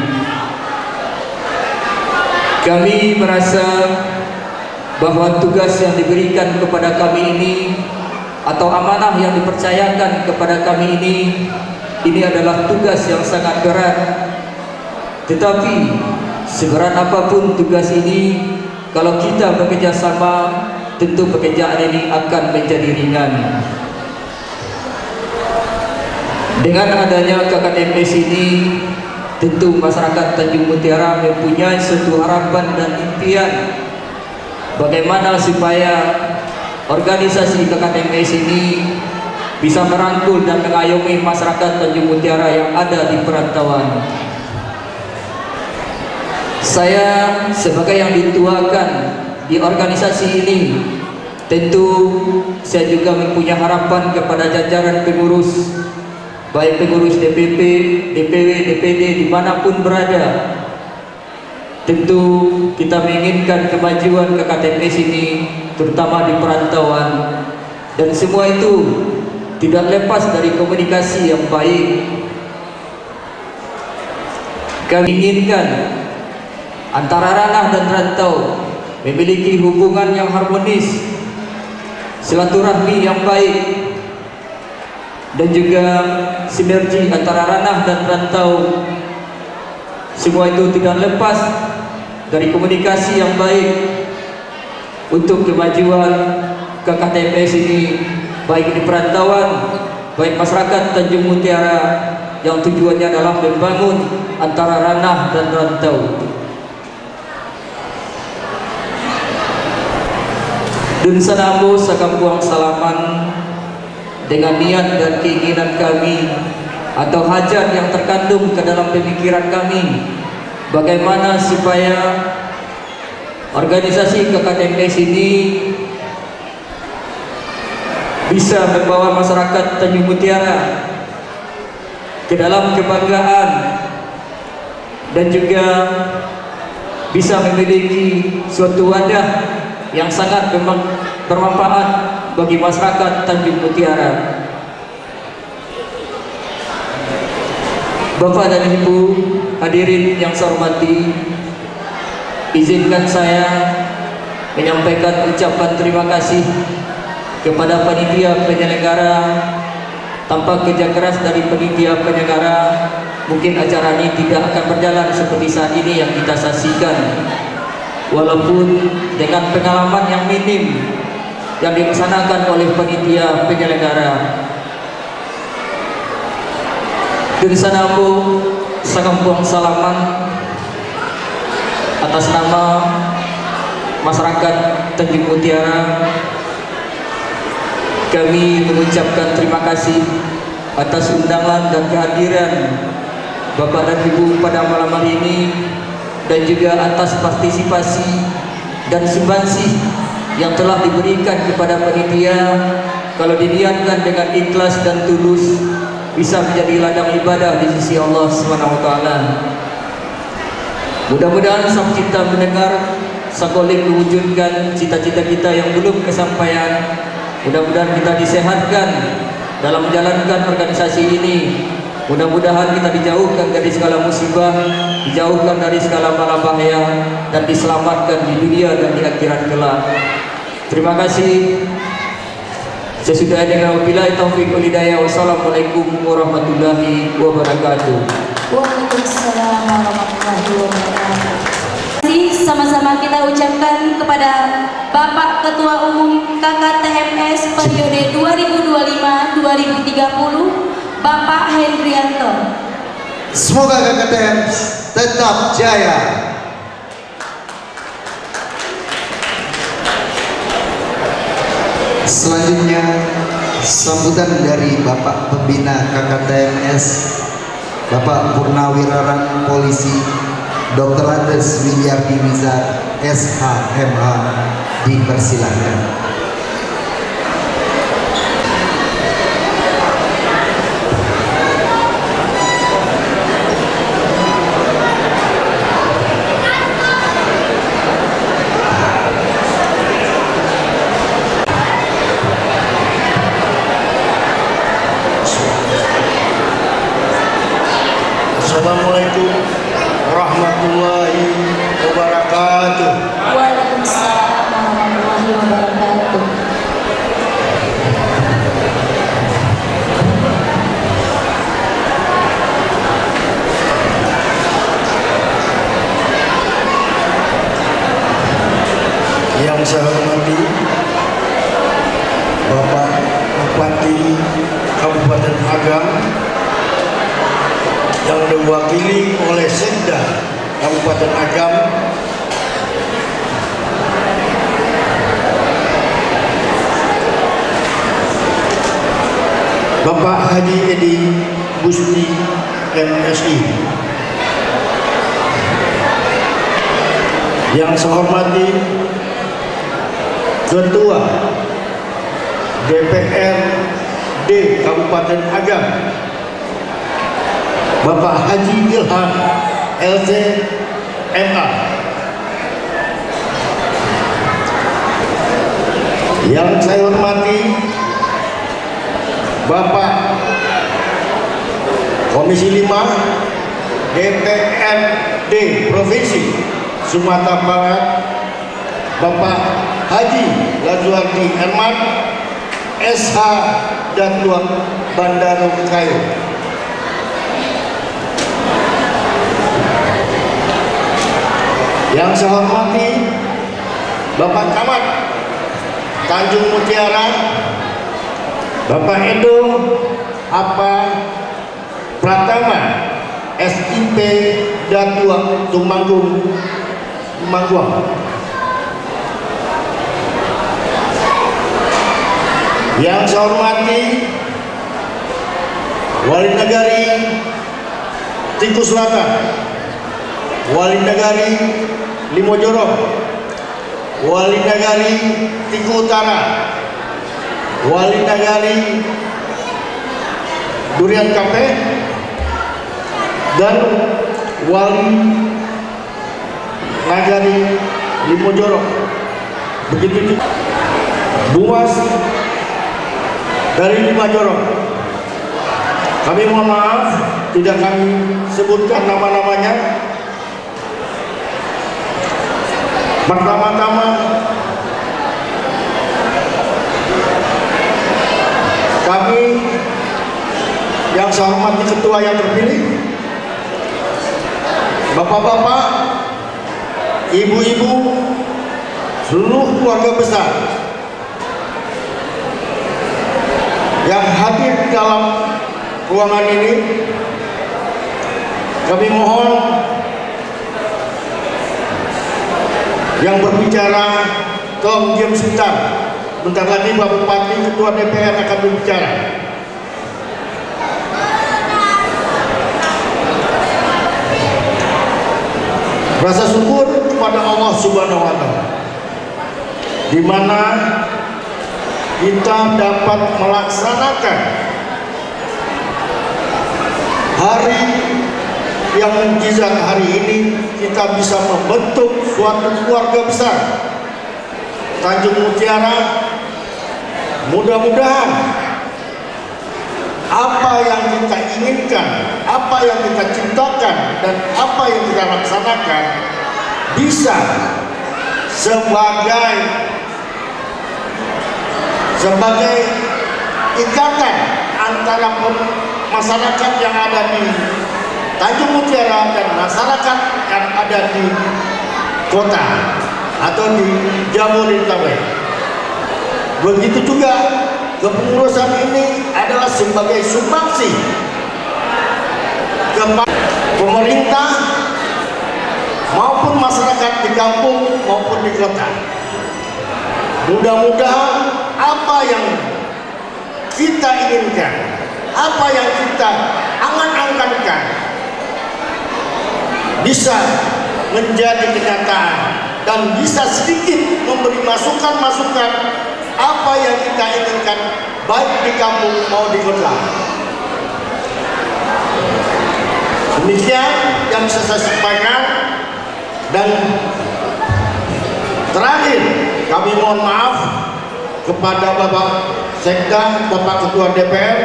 Kami merasa bahwa tugas yang diberikan kepada kami ini atau amanah yang dipercayakan kepada kami ini adalah tugas yang sangat berat. Tetapi seberat apapun tugas ini, kalau kita bekerja sama, tentu pekerjaan ini akan menjadi ringan. Dengan adanya KKTMS ini, tentu masyarakat Tanjung Mutiara mempunyai suatu harapan dan impian bagaimana supaya organisasi KKTMS ini bisa merangkul dan mengayomi masyarakat Tanjung Mutiara yang ada di perantauan. Saya sebagai yang dituakan di organisasi ini, tentu saya juga mempunyai harapan kepada jajaran pengurus, baik pengurus DPP, DPW, DPD dimanapun berada. Tentu kita menginginkan kemajuan KKTMS ini terutama di perantauan, dan semua itu tidak lepas dari komunikasi yang baik. Kami inginkan antara ranah dan rantau memiliki hubungan yang harmonis, silaturahmi yang baik, dan juga sinergi antara ranah dan rantau. Semua itu tidak lepas dari komunikasi yang baik untuk kemajuan KKTMS ini, baik di perantauan, baik masyarakat Tanjung Mutiara, yang tujuannya adalah membangun antara ranah dan rantau. Dan sanamo sakampuang salaman dengan niat dan keinginan kami atau hajat yang terkandung ke dalam pemikiran kami, bagaimana supaya organisasi KKTMS ini bisa membawa masyarakat Tanjung Mutiara ke dalam kebanggaan dan juga bisa memiliki suatu wadah yang sangat bermanfaat bagi masyarakat Tanjung Mutiara. Bapak dan Ibu hadirin yang saya hormati, izinkan saya menyampaikan ucapan terima kasih kepada panitia penyelenggara. Tanpa kerja keras dari panitia penyelenggara, mungkin acara ini tidak akan berjalan seperti saat ini yang kita saksikan. Walaupun dengan pengalaman yang minim yang dilaksanakan oleh panitia penyelenggara. Dari sanamu sakampuang salaman atas nama masyarakat Tanjung Mutiara, kami mengucapkan terima kasih atas undangan dan kehadiran Bapak dan Ibu pada malam hari ini, dan juga atas partisipasi dan sumbangsi yang telah diberikan kepada panitia. Kalau diniatkan dengan ikhlas dan tulus, bisa menjadi ladang ibadah di sisi Allah SWT. Mudah-mudahan Sang Cipta mendengar, Sang Khalik mewujudkan cita-cita kita yang belum kesampaian. Mudah-mudahan kita disehatkan dalam menjalankan organisasi ini. Mudah-mudahan kita dijauhkan dari segala musibah, dijauhkan dari segala bala bahaya, dan diselamatkan di dunia dan di akhirat kelak. Terima kasih. Sesudah dengan wabillahi taufiq wal hidayah. Wassalamualaikum warahmatullahi wabarakatuh. Waalaikumsalam warahmatullahi wabarakatuh. Sama-sama kita ucapkan kepada Bapak Ketua Umum KKTMS periode 2025-2030, Bapak Hendrianto. Semoga KKTMS tetap jaya. Selanjutnya sambutan dari Bapak Pembina KKTMS, Bapak Purnawirawan Polisi Dr. Andes Wilyardi Nizar SHMH, dipersilakan. Assalamualaikum warahmatullahi wabarakatuh. Waalaikumsalam warahmatullahi wabarakatuh. Yang saya hormati Bapak Bupati Kabupaten Agam yang diwakili oleh Sekda Kabupaten Agam, Bapak Haji Edi Gusti MSI. Yang saya hormati Ketua DPRD Kabupaten Agam, Bapak Haji Ilham LC MA. Yang saya hormati Bapak Komisi 5 DPRD Provinsi Sumatera Barat, Bapak Haji Lazuardi Herman, SH Datua Bandar Kayu. Yang saya hormati Bapak Camat Tanjung Mutiara, Bapak Edo Apa Pratama, SIP Datua Tumanggung, Tumanggung. Yang saya hormati Wali Negari Tikus Selatan, Wali Negari Limojoro, Wali Negari Tiku Utara, Wali Negari Durian Kape, dan Wali Negari Limojoro. Begitu juga Bumas dari Limojoro. Kami mohon maaf tidak kami sebutkan nama-namanya. Pertama-tama kami yang saya hormati ketua yang terpilih, bapak-bapak, ibu-ibu, seluruh keluarga besar yang hadir dalam ruangan ini, kami mohon yang berbicara tolong diam sebentar. Bentar lagi Pak Bupati, Ketua DPR akan berbicara. Rasa syukur kepada Allah Subhanahu wa Ta'ala, di mana kita dapat melaksanakan hari yang mukjizat hari ini. Kita bisa membentuk suatu keluarga besar Tanjung Mutiara. Mudah-mudahan apa yang kita inginkan, apa yang kita ciptakan, dan apa yang kita laksanakan bisa sebagai ikatan antara masyarakat yang ada di Tanjung Mutiara dan masyarakat yang ada di kota atau di Jabodetabek. Begitu juga kepengurusan ini adalah sebagai sumbangsi kepada pemerintah maupun masyarakat di kampung maupun di kota. Mudah-mudahan apa yang kita inginkan, apa yang kita angan-angankan bisa menjadi kenyataan dan bisa sedikit memberi masukan-masukan apa yang kita inginkan baik di kampung maupun di kota. Demikian yang bisa saya sampaikan, dan terakhir kami mohon maaf kepada Bapak Sekda, Bapak Ketua DPR,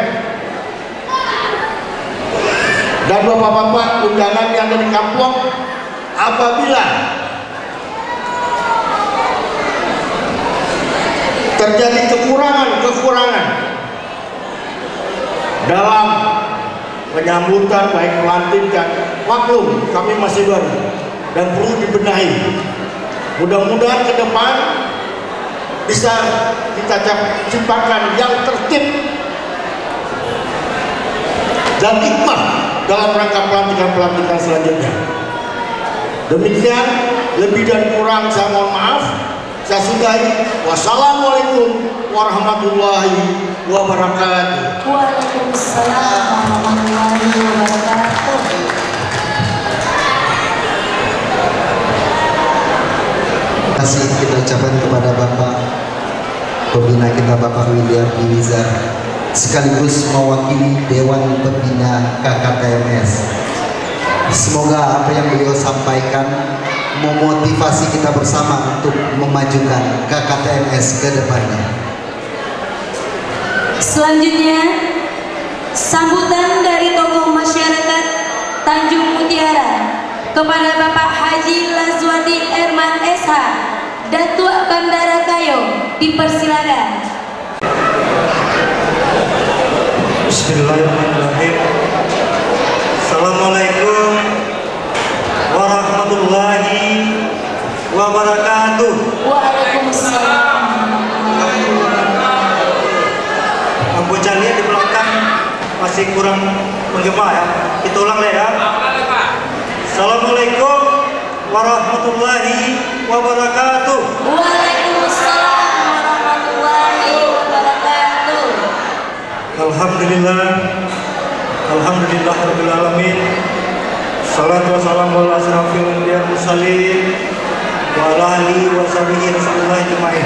dan bapak-bapak undangan yang dari kampung, apabila terjadi kekurangan dalam penyambutan baik pelantikan, maklum kami masih baru dan perlu dibenahi. Mudah-mudahan ke depan bisa kita ciptakan yang tertib dan hikmah dalam rangka pelantikan-pelantikan selanjutnya. Demikian, lebih dan kurang saya mohon maaf. Saya sudahi. Wassalamualaikum warahmatullahi wabarakatuh. Waalaikumsalam warahmatullahi wabarakatuh. Terima kasih kita ucapkan kepada Bapak Pembina kita, Bapak William Wizar, sekaligus mewakili Dewan Pembina KKTMS. Semoga apa yang beliau sampaikan memotivasi kita bersama untuk memajukan KKTMS ke depannya. Selanjutnya Sambutan dari tokoh masyarakat Tanjung Mutiara kepada Bapak Haji Lazwadi Erman SH, Datuk Bandara Kayo, dipersilakan. Bismillahirrahmanirrahim. Assalamualaikum warahmatullahi wabarakatuh. Waalaikumsalam. Lampu cahaya di belakang masih kurang menggema ya. Kita ulang ya. Assalamualaikum warahmatullahi wabarakatuh. Waalaikumsalam warahmatullahi wabarakatuh. Alhamdulillah, alhamdulillah rabbil alamin. Salatu wassalamu ala asrafil anbiya'i mursalin wa ala alihi wa sahbihi rasulullah ajmain.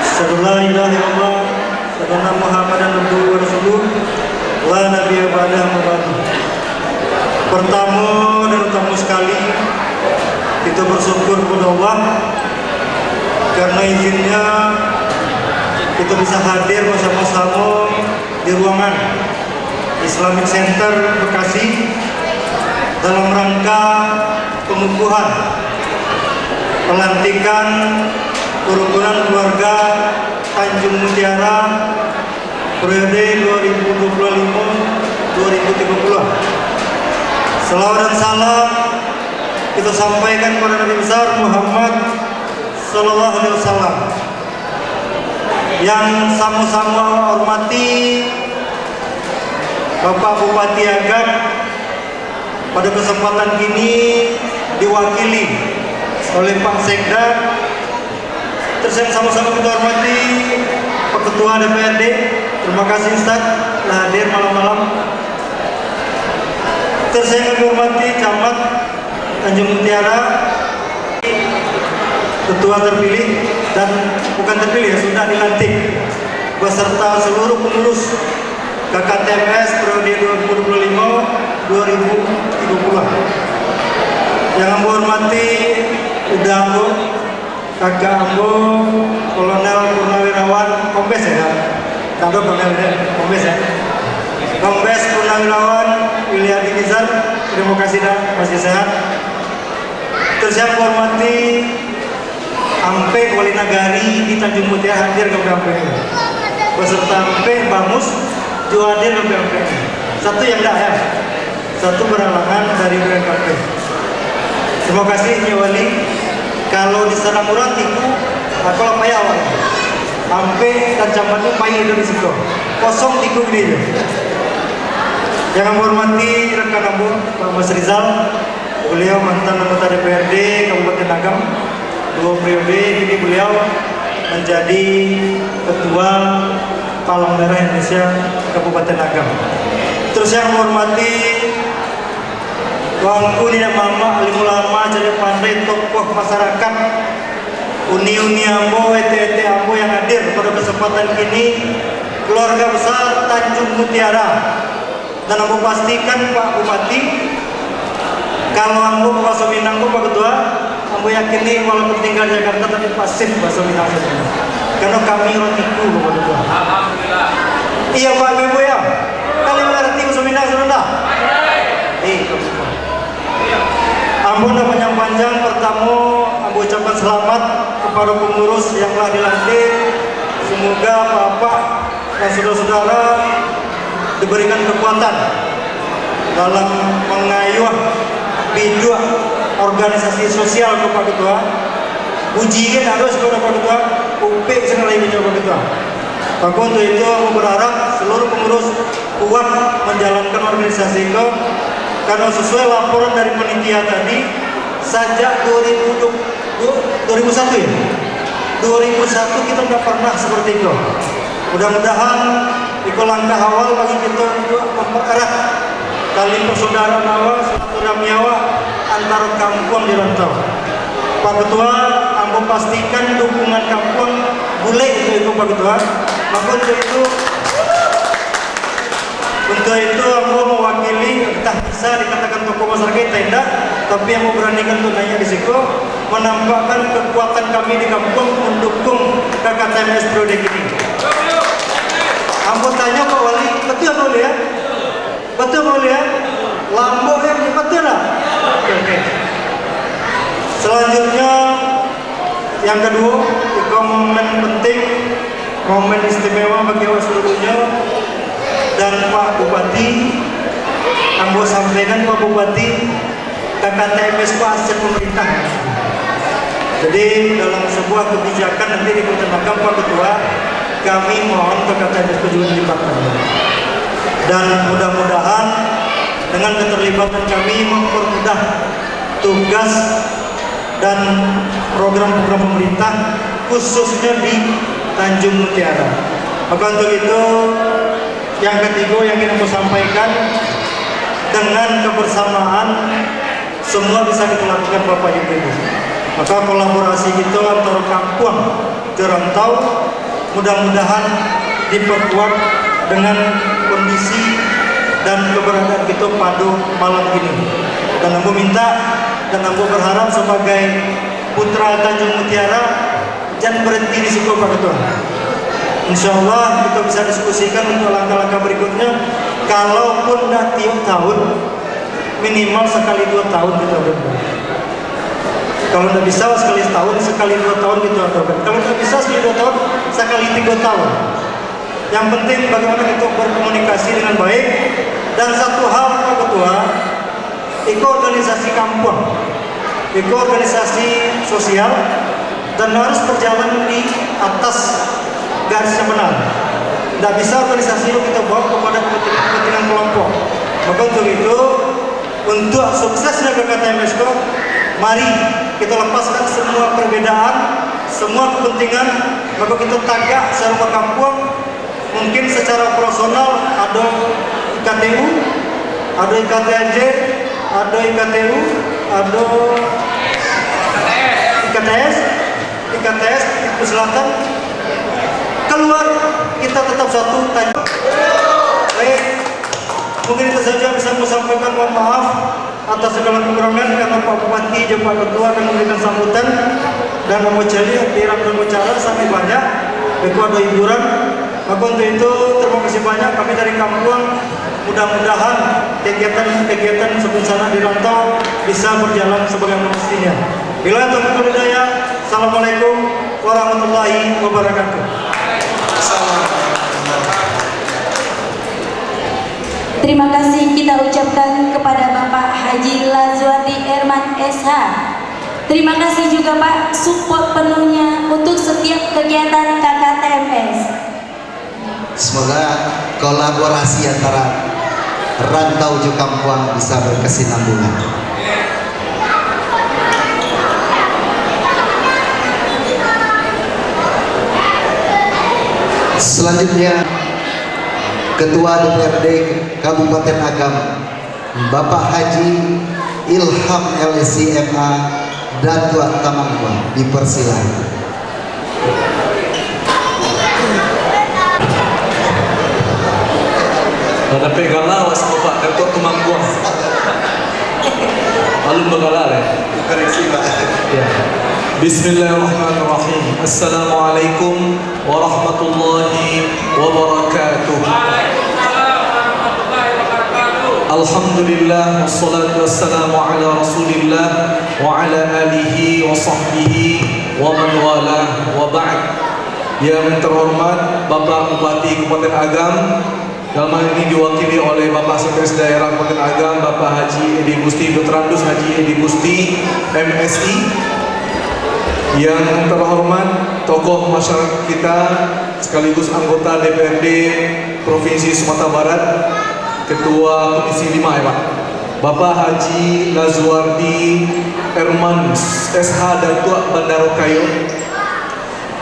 Sallallahu ilaha illallah wa Muhammadan abduhu wa rasuluh la nabiyya ba'dahu wa ba'du. Pertama dan utama sekali kita bersyukur kepada Allah karena izinnya kita bisa hadir bersama-sama di ruangan Islamic Center Bekasi dalam rangka pengukuhan pelantikan kerukunan keluarga Tanjung Mutiara periode 2025-2030. Selawat dan salam kita sampaikan kepada Nabi besar Muhammad Sallallahu Alaihi Wasallam. Yang sama-sama hormati Bapak Bupati Agam pada kesempatan ini diwakili oleh Pak Sekda. Terus yang sama-sama kita hormati Pak Ketua DPRD, terima kasih Ustaz telah hadir malam-malam. Terus yang kami hormati Camat Tanjung Mutiara, Ketua terpilih dan bukan terpilih ya, sudah dilantik beserta seluruh pengurus KKTMS periode 2025-2030. Yang kami hormati Uda Ambo, Kakak Ambo, Kolonel Purnawirawan Kombes ya, Kado Kombes ya, Kombes Purnawirawan William Nizar, terima kasih dah, masih sehat. Terus yang hormati Ampe Wali Nagari di Tanjung Mutiara hadir ke Ampe beserta Ampe Bamus juga hadir ke Ampe. Satu yang dah ya, satu berhalangan dari BNKP. Terima kasih Nyi Wali. Kalau di sana murah tiku, kalau payah awal Ampe dan Camatnya payah itu di situ kosong tiku ini. Yang menghormati rekan Ambo Pak Mas Rizal, beliau mantan anggota DPRD Kabupaten Agam 2 periode, ini beliau menjadi Ketua Palang Merah Indonesia Kabupaten Agam. Terus yang menghormati Wangku Nina Mama, Alim Ulama, jadi pandai tokoh masyarakat, Uni-uni Ambo, ET-ET Ambo yang hadir pada kesempatan ini, keluarga besar Tanjung Mutiara. Dan aku pastikan Pak Bupati, kalau Ambo Pak Sominangku Pak Ketua, Ambo yakini walaupun tinggal di Jakarta tapi pasif Pak Sominangku, karena kami rotiku Pak Ketua. Alhamdulillah. Iya Pak Ibu ya, kalian mengerti Pak Sominangku sudah? Ambo udah panjang-panjang. Pertama Ambo ucapkan selamat kepada pengurus yang telah dilantik. Semoga Bapak dan saudara-saudara diberikan kekuatan dalam mengayuh biduk organisasi sosial ke Pak Ketua. Ujian harus kepada Pak Ketua, upik sekali lagi Pak Ketua. Maka untuk itu aku berharap seluruh pengurus kuat menjalankan organisasi itu, karena sesuai laporan dari panitia tadi, sejak 2001 ya, 2001 kita tidak pernah seperti itu. Mudah-mudahan itu langkah awal bagi kita untuk mempererat tali persaudaraan awal silaturahmi awal antara kampung di rantau. Pak Ketua, Ambo pastikan dukungan kampung boleh itu Pak Ketua. Maka untuk itu Ambo mewakili, entah bisa dikatakan tokoh masyarakat tidak, tapi yang mau beranikan untuk nanya di situ, menampakkan kekuatan kami di kampung mendukung KKTMS periode ini. Anggotanya Pak Wali, betul Pak Wali ya? Betul Pak Wali ya? Lambok ya, betul lah? Oke. Selanjutnya yang kedua, momen penting, momen istimewa bagi seluruhnya dan Pak Bupati, Ambo sampaikan Pak Bupati, KKTMS itu aset pemerintah. Jadi dalam sebuah kebijakan nanti dipertimbangkan Pak Ketua, kami mohon KKTMS juga dilibatkan. Dan mudah-mudahan dengan keterlibatan kami mempermudah tugas dan program-program pemerintah khususnya di Tanjung Mutiara. Maka untuk itu yang ketiga yang ingin aku sampaikan, dengan kebersamaan semua bisa kita lakukan Bapak Ibu. Maka kolaborasi kita antara kampung ke rantau mudah-mudahan diperkuat dengan kondisi dan keberadaan kita pada malam ini. Dan aku minta dan aku berharap sebagai putra Tanjung Mutiara jangan berhenti di situ Pak Ketua. Insya Allah kita bisa diskusikan untuk langkah-langkah berikutnya. Kalaupun tidak tiap tahun, minimal sekali 2 tahun kita berbuat. Kalau tidak bisa sekali setahun, sekali 2 tahun kita berbuat. Kalau tidak bisa sekali 2 tahun, sekali 3 tahun. Yang penting bagaimana kita berkomunikasi dengan baik. Dan satu hal Pak Ketua, itu organisasi kampung, itu organisasi sosial dan harus berjalan di atas garis yang benar. Tidak bisa organisasi itu kita bawa kepada kepentingan kelompok. Maka untuk itu, untuk suksesnya KKTMS, mari kita lepaskan semua perbedaan, semua kepentingan, maka kita tagak secara kampung. Mungkin secara personal ada IKTU, ada IKTNJ, ada IKTU, ada IKTS, itu Selatan. Keluar kita tetap satu Tanjung. Baik, mungkin itu saja bisa saya sampaikan. Mohon maaf atas segala kekurangan karena Pak Bupati dan Pak Ketua akan memberikan sambutan dan memujali di rangkaian acara sampai banyak. Itu ada hiburan. Maka untuk itu terima kasih banyak kami dari kampung. Mudah-mudahan kegiatan sebencana di rantau bisa berjalan sebagaimana mestinya. Bila taufiq wal hidayah. Assalamualaikum warahmatullahi wabarakatuh. Terima kasih kita ucapkan kepada Bapak Haji Lazwati Erman SH. Terima kasih juga Pak support penuhnya untuk setiap kegiatan KKTMS. Semoga kolaborasi antara rantau ke kampung bisa berkesinambungan. Selanjutnya Ketua DPRD Kabupaten Agam Bapak Haji Ilham LSI MA Datua Tamangwa dipersilakan. Ada pegala was Bapak Datuk Tumangwa. Alun bagala ya. Koreksi Pak. Ya. Bismillahirrahmanirrahim. Assalamualaikum warahmatullahi wabarakatuh. Alhamdulillah wassalatu wassalamu ala Rasulillah wa ala alihi wa sahbihi wa man walah wa ba'd. Yang terhormat Bapak Bupati Kabupaten Agam, dalam hal ini diwakili oleh Bapak Sekretaris Daerah Kabupaten Agam, Bapak Haji Edi Gusti, Dr. Haji Edi Gusti, MSI. Yang terhormat tokoh masyarakat kita sekaligus anggota DPRD Provinsi Sumatera Barat, Ketua Komisi 5 ya Pak, Bapak Haji Lazwardi Erman SH Datua Bandaro Kayo.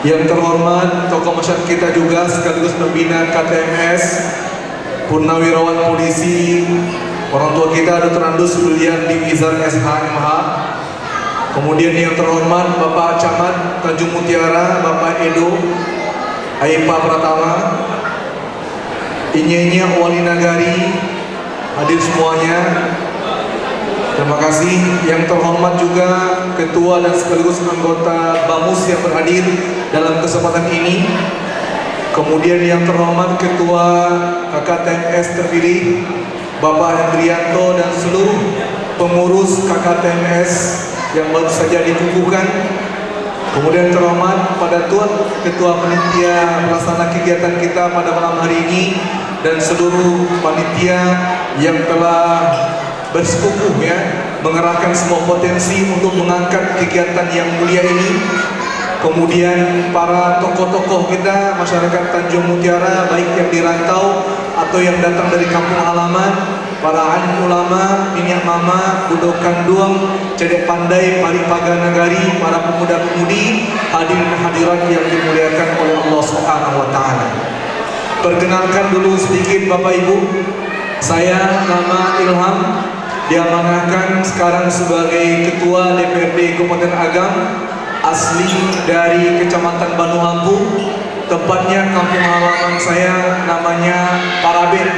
Yang terhormat tokoh masyarakat kita juga sekaligus pembina KTMS, Purnawirawan Polisi, orang tua kita Dr. Andus William Dimizar SH MH. Kemudian yang terhormat Bapak Camat Tanjung Mutiara, Bapak Edo Aipa Pratama, Inyenya Wali Nagari, hadir semuanya. Terima kasih. Yang terhormat juga Ketua dan sekaligus anggota BAMUS yang berhadir dalam kesempatan ini. Kemudian yang terhormat Ketua KKTMS terpilih Bapak Hendrianto dan seluruh pengurus KKTMS yang baru saja dikukuhkan. Kemudian terhormat pada Tuan Ketua Panitia pelaksana kegiatan kita pada malam hari ini dan seluruh panitia yang telah bersekukuh ya mengerahkan semua potensi untuk mengangkat kegiatan yang mulia ini. Kemudian para tokoh-tokoh kita masyarakat Tanjung Mutiara baik yang di rantau atau yang datang dari kampung halaman, para alim ulama, minyak mama, budokan duang, cedek pandai, paripaga nagari, para pemuda-pemudi, hadirin hadirat yang dimuliakan oleh Allah Subhanahu wa taala. Perkenalkan dulu sedikit Bapak Ibu, saya nama Ilham, diamanahkan sekarang sebagai Ketua DPRD Kabupaten Agam, asli dari Kecamatan Banu Hampu, tempatnya kampung halaman saya namanya Parabet.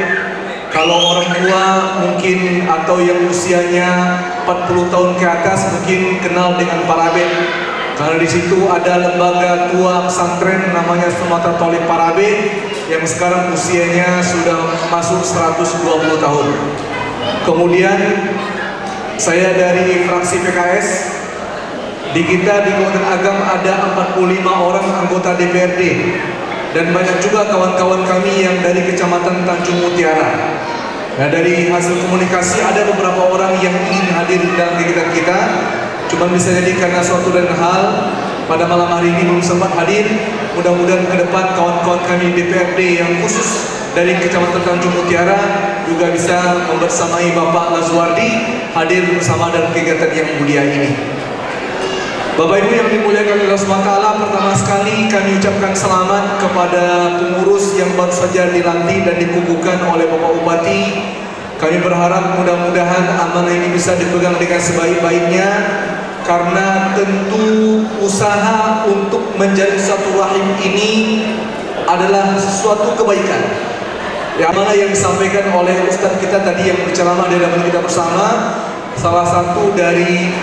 Kalau orang tua mungkin atau yang usianya 40 tahun ke atas mungkin kenal dengan Parabet. Karena di situ ada lembaga tua pesantren namanya Sumatera Tolib Parabet yang sekarang usianya sudah masuk 120 tahun. Kemudian saya dari fraksi PKS. Di kita di Kabupaten Agam ada 45 orang anggota DPRD dan banyak juga kawan-kawan kami yang dari Kecamatan Tanjung Mutiara. Nah, dari hasil komunikasi ada beberapa orang yang ingin hadir dalam kegiatan kita, cuma bisa jadi karena suatu dan hal pada malam hari ini belum sempat hadir. Mudah-mudahan ke depan kawan-kawan kami DPRD yang khusus dari Kecamatan Tanjung Mutiara juga bisa membersamai Bapak Lazuardi hadir bersama dalam kegiatan yang mulia ini. Bapak Ibu yang dimuliakan oleh Allah SWT, pertama sekali kami ucapkan selamat kepada pengurus yang baru saja dilantik dan dikukuhkan oleh Bapak Bupati. Kami berharap mudah-mudahan amanah ini bisa dipegang dengan sebaik-baiknya, karena tentu usaha untuk menjadi satu rahim ini adalah sesuatu kebaikan. Ya, amanah yang disampaikan oleh Ustadz kita tadi yang berceramah di dalam kita bersama, salah satu dari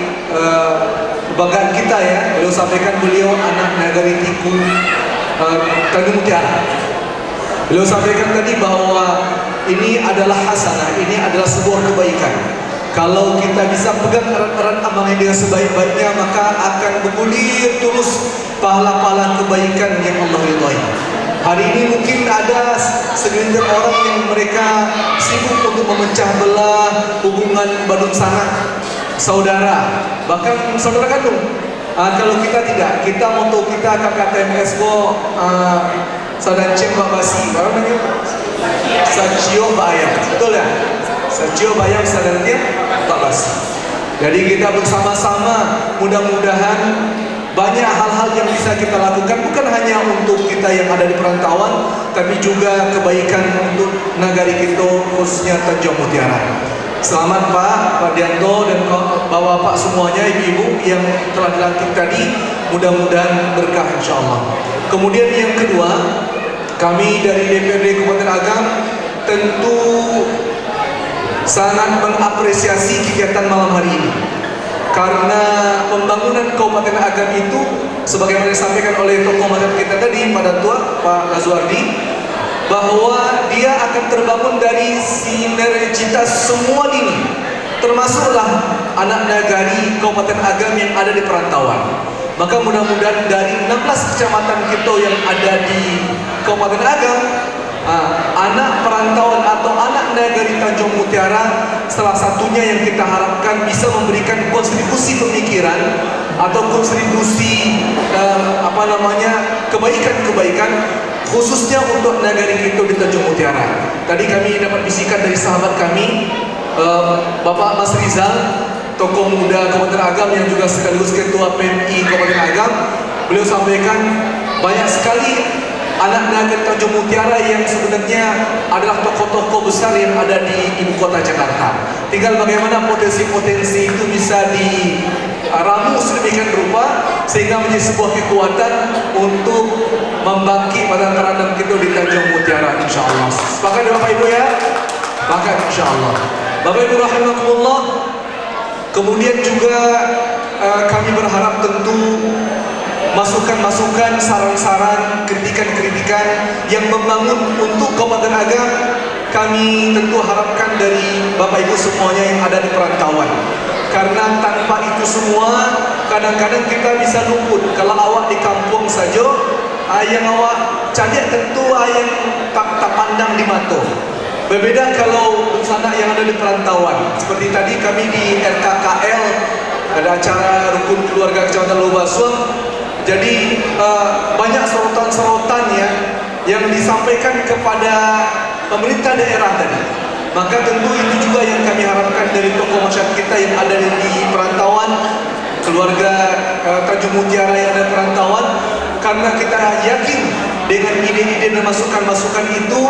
kebanggaan kita ya, beliau sampaikan beliau anak Nagari Tiku Tanjung Mutiara. Beliau sampaikan tadi bahwa ini adalah hasanah, ini adalah sebuah kebaikan. Kalau kita bisa pegang erat-erat amanah dengan sebaik-baiknya, maka akan bergulir terus pahala-pahala kebaikan yang Allah ridhoi. Hari ini mungkin ada segelintir orang yang mereka sibuk untuk memecah belah hubungan badut sanak saudara, bahkan saudara kandung. Kalau kita tidak, kita moto kita KKTMS ko Sadancem Babasi, apa namanya? Sacio Bayang, betul ya? Sacio Bayang Sadancem Babasi. Jadi kita bersama-sama mudah-mudahan banyak hal-hal yang bisa kita lakukan, bukan hanya untuk kita yang ada di perantauan, tapi juga kebaikan untuk nagari kita khususnya Tanjung Mutiara. Selamat Pak Dianto dan Bapak-Bapak semuanya, Ibu-Ibu yang telah dilantik tadi, mudah-mudahan berkah insyaAllah. Kemudian yang kedua, kami dari DPRD Kabupaten Agam tentu sangat mengapresiasi kegiatan malam hari ini, karena pembangunan Kabupaten Agam itu sebagaimana disampaikan oleh tokoh mazhab kita tadi pada Tua Pak Lazuardi, bahwa dia akan terbangun dari sinergitas semua lini, termasuklah anak nagari Kabupaten Agam yang ada di perantauan. Maka mudah-mudahan dari 16 kecamatan kita yang ada di Kabupaten Agam, anak perantauan atau anak nagari Tanjung Mutiara salah satunya yang kita harapkan bisa memberikan kontribusi pemikiran atau kontribusi kebaikan-kebaikan khususnya untuk nagari kita di Tanjung Mutiara. Tadi kami dapat bisikan dari sahabat kami, Bapak Mas Rizal, tokoh muda Kabupaten Agam yang juga sekaligus Ketua PMI Kabupaten Agam. Beliau sampaikan banyak sekali anak nagari Tanjung Mutiara yang sebenarnya adalah tokoh-tokoh besar yang ada di ibu kota Jakarta. Tinggal bagaimana potensi-potensi itu bisa diramu sedemikian rupa sehingga menjadi sebuah kekuatan untuk membangkit pada keradaan kita di Tanjung Mutiara insyaallah. Sepakat ya Bapak Ibu ya? Sepakat insyaallah. Bapak Ibu rahimakumullah. Kemudian juga kami berharap tentu masukan masukan-masukan, saran-saran, kritikan-kritikan yang membangun untuk Kabupaten Agam. Kami tentu harapkan dari Bapak Ibu semuanya yang ada di perantauan. Karena tanpa itu semua, kadang-kadang kita bisa luput. Kalau awak di kampung saja, yang awak cari tentu yang tak pandang di mata. Berbeda kalau sanak yang ada di perantauan. Seperti tadi kami di RKKL ada acara rukun keluarga Kecamatan Lubasuang. Jadi banyak sorotan-sorotan yang disampaikan kepada pemerintah daerah tadi. Maka tentu itu juga yang kami harapkan dari tokoh masyarakat kita yang ada di perantauan, keluarga Tanjung Mutiara yang ada di perantauan, karena kita yakin dengan ide-ide dan masukan-masukan itu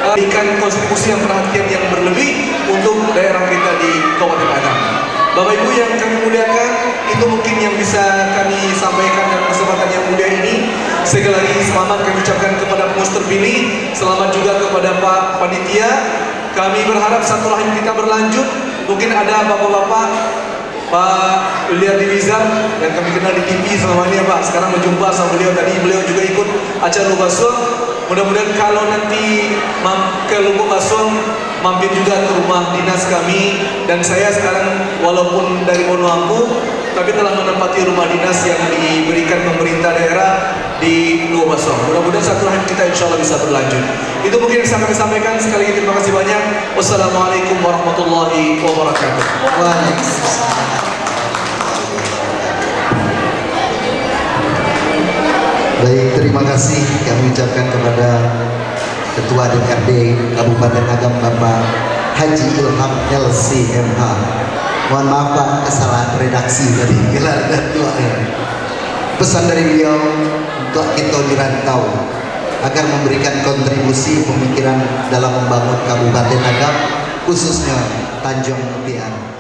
berikan kontribusi yang perhatian yang berlebih untuk daerah kita di Kabupaten Agam. Bapak Ibu yang kami muliakan, itu mungkin yang bisa kami sampaikan dalam kesempatan yang mulia ini. Sekali lagi selamat kami ucapkan kepada pengurus terpilih, selamat juga kepada Pak Panitia. Kami berharap satu rahim kita berlanjut. Mungkin ada bapak-bapak, Pak William Divizar yang kami kenal di TV selama ini ya Pak. Sekarang berjumpa sama beliau tadi, beliau juga ikut acara Lubasuang. Mudah-mudahan kalau nanti ke Lubuk Basuang mampir juga ke rumah dinas kami. Dan saya sekarang walaupun dari Monoampu, tapi telah menempati rumah dinas yang diberikan pemerintah daerah di Lubuk Basuang. Mudah-mudahan satu rahim kita insya Allah bisa berlanjut. Itu mungkin yang bisa kami sampaikan. Sekali lagi terima kasih banyak. Wassalamualaikum warahmatullahi wabarakatuh. Waalaikumsalam. Baik, terima kasih kami ucapkan kepada Ketua DPRD Kabupaten Agam Bapak Haji Ilham LCMH. Mohon maaf Pak, kesalahan redaksi tadi gelar dan doanya. Pesan dari beliau untuk kita di rantau agar memberikan kontribusi pemikiran dalam membangun Kabupaten Agam, khususnya Tanjung Mutiara.